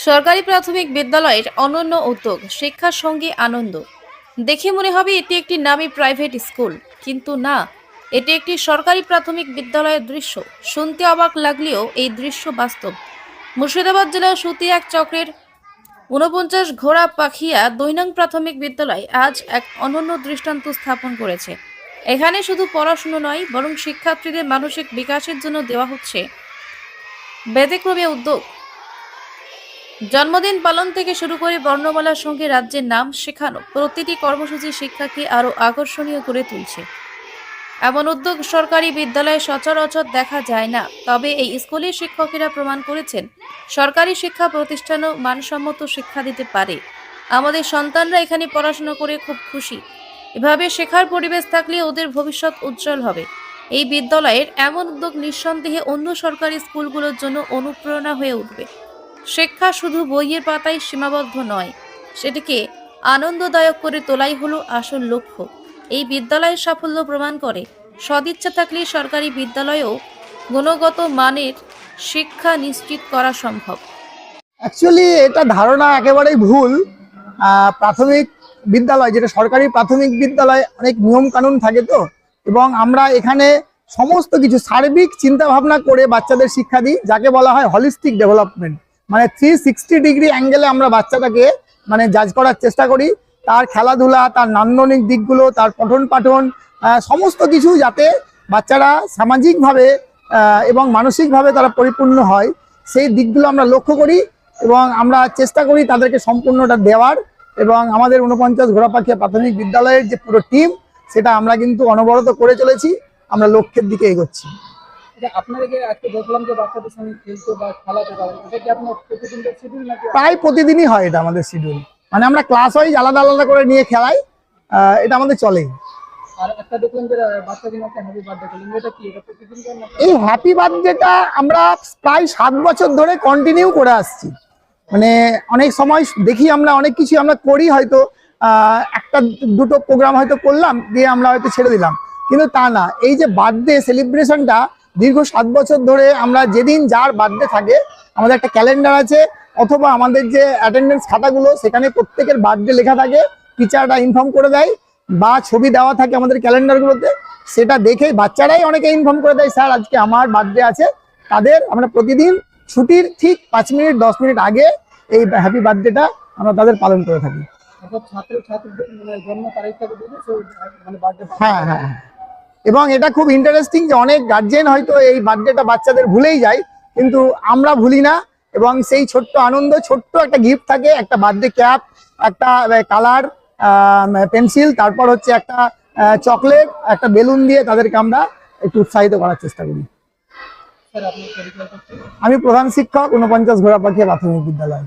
সরকারি প্রাথমিক বিদ্যালয়ের অনন্য উদ্যোগ, শিক্ষার সঙ্গে আনন্দ। দেখে মনে হবে এটি একটি নামী প্রাইভেট স্কুল, কিন্তু না, এটি একটি সরকারি প্রাথমিক বিদ্যালয়ের দৃশ্য। শুনতে অবাক লাগলেও এই দৃশ্য বাস্তব। মুর্শিদাবাদ জেলার সুতি এক চক্রের ৪৯ ঘোড়া পাখিয়া দৈনং প্রাথমিক বিদ্যালয় আজ এক অনন্য দৃষ্টান্ত স্থাপন করেছে। এখানে শুধু পড়াশুনো নয়, বরং শিক্ষার্থীদের মানসিক বিকাশের জন্য দেওয়া হচ্ছে ব্যতিক্রমী উদ্যোগ। জন্মদিন পালন থেকে শুরু করে বর্ণমালার সঙ্গে রাজ্যের নাম শেখানো, প্রতিটি কর্মসূচি শিক্ষাকে আরও আকর্ষণীয় করে তুলছে। এমন উদ্যোগ সরকারি বিদ্যালয়ে সচরাচর দেখা যায় না, তবে এই স্কুলের শিক্ষকেরা প্রমাণ করেছেন সরকারি শিক্ষা প্রতিষ্ঠানও মানসম্মত শিক্ষা দিতে পারে। আমাদের সন্তানরা এখানে পড়াশোনা করে খুব খুশি। এভাবে শেখার পরিবেশ থাকলে ওদের ভবিষ্যৎ উজ্জ্বল হবে। এই বিদ্যালয়ের এমন উদ্যোগ নিঃসন্দেহে অন্য সরকারি স্কুলগুলোর জন্য অনুপ্রেরণা হয়ে উঠবে। শিক্ষা শুধু বইয়ের পাতায় সীমাবদ্ধ নয়, সেটিকে আনন্দদায়ক করে তোলাই হলো আসল লক্ষ্য। এই বিদ্যালয়ের সাফল্য প্রমাণ করে সদিচ্ছা থাকলে সরকারি বিদ্যালয়েও গুণগত মানের শিক্ষা নিশ্চিত করা সম্ভব। অ্যাকচুয়ালি এটা ধারণা একেবারেই ভুল। প্রাথমিক বিদ্যালয়, যেটা সরকারি প্রাথমিক বিদ্যালয়, অনেক নিয়ম কানুন থাকে তো, এবং আমরা এখানে সমস্ত কিছু সার্বিক চিন্তা ভাবনা করে বাচ্চাদের শিক্ষা দিই, যাকে বলা হয় হলিস্টিক ডেভেলপমেন্ট। মানে 360 ডিগ্রি অ্যাঙ্গেলে আমরা বাচ্চাটাকে জাজ করার চেষ্টা করি। তার খেলাধুলা, তার নান্দনিক দিকগুলো, তার পঠন পাঠন, সমস্ত কিছু যাতে বাচ্চারা সামাজিকভাবে এবং মানসিকভাবে তারা পরিপূর্ণ হয়, সেই দিকগুলো আমরা লক্ষ্য করি এবং আমরা চেষ্টা করি তাদেরকে সম্পূর্ণটা দেওয়ার। এবং আমাদের ৪৯ ঘোড়াপাখিয়া প্রাথমিক বিদ্যালয়ের যে পুরো টিম, সেটা আমরা কিন্তু অনবরত করে চলেছি, আমরা লক্ষ্যের দিকে এগোচ্ছি। প্রায় প্রতিদিনই হয় এটা আমাদের শিডিউল। মানে আমরা ক্লাস ওয়াইজ আলাদা আলাদা করে নিয়ে খেলাই, এটা আমাদের চলেই। এই হ্যাপি বার্থডেটা আমরা প্রায় 7 বছর ধরে কন্টিনিউ করে আসছি। মানে অনেক সময় দেখি আমরা অনেক কিছু আমরা করি, হয়তো একটা দুটো প্রোগ্রাম হয়তো করলাম, দিয়ে আমরা হয়তো ছেড়ে দিলাম, কিন্তু তা না। এই যে বার্থডে সেলিব্রেশনটা দীর্ঘ 7 বছর ধরে আমরা, যেদিন যার বার্থডে থাকে আমাদের একটা ক্যালেন্ডার আছে, অথবা আমাদের যে অ্যাটেন্ডেন্স খাতাগুলো, সেখানে প্রত্যেকের বার্থডে লেখা থাকে, টিচাররা ইনফর্ম করে দেয় বা ছবি দেওয়া থাকে আমাদের ক্যালেন্ডারগুলোতে। সেটা দেখেই বাচ্চারাই অনেকে ইনফর্ম করে দেয়, স্যার আজকে আমার বার্থডে আছে। তাদের আমরা প্রতিদিন ছুটির ঠিক 5 মিনিট 10 মিনিট আগে এই হ্যাপি বার্থডেটা আমরা তাদের পালন করে থাকি। হ্যাঁ হ্যাঁ হ্যাঁ। এবং এটা খুব ইন্টারেস্টিং যে অনেক গার্জেন হয়তো এই বার্থডেটা বাচ্চাদের ভুলেই যায়, কিন্তু আমরা ভুলি না। এবং সেই ছোট্ট আনন্দ, ছোট্ট একটা গিফট থাকে, একটা বার্থডে ক্যাপ, একটা কালার পেন্সিল, তারপর হচ্ছে একটা চকলেট, একটা বেলুন দিয়ে তাদেরকে আমরা একটু উৎসাহিত করার চেষ্টা করি। আমি প্রধান শিক্ষক ৪৯ ঘোড়াপাখিয়া প্রাথমিক বিদ্যালয়।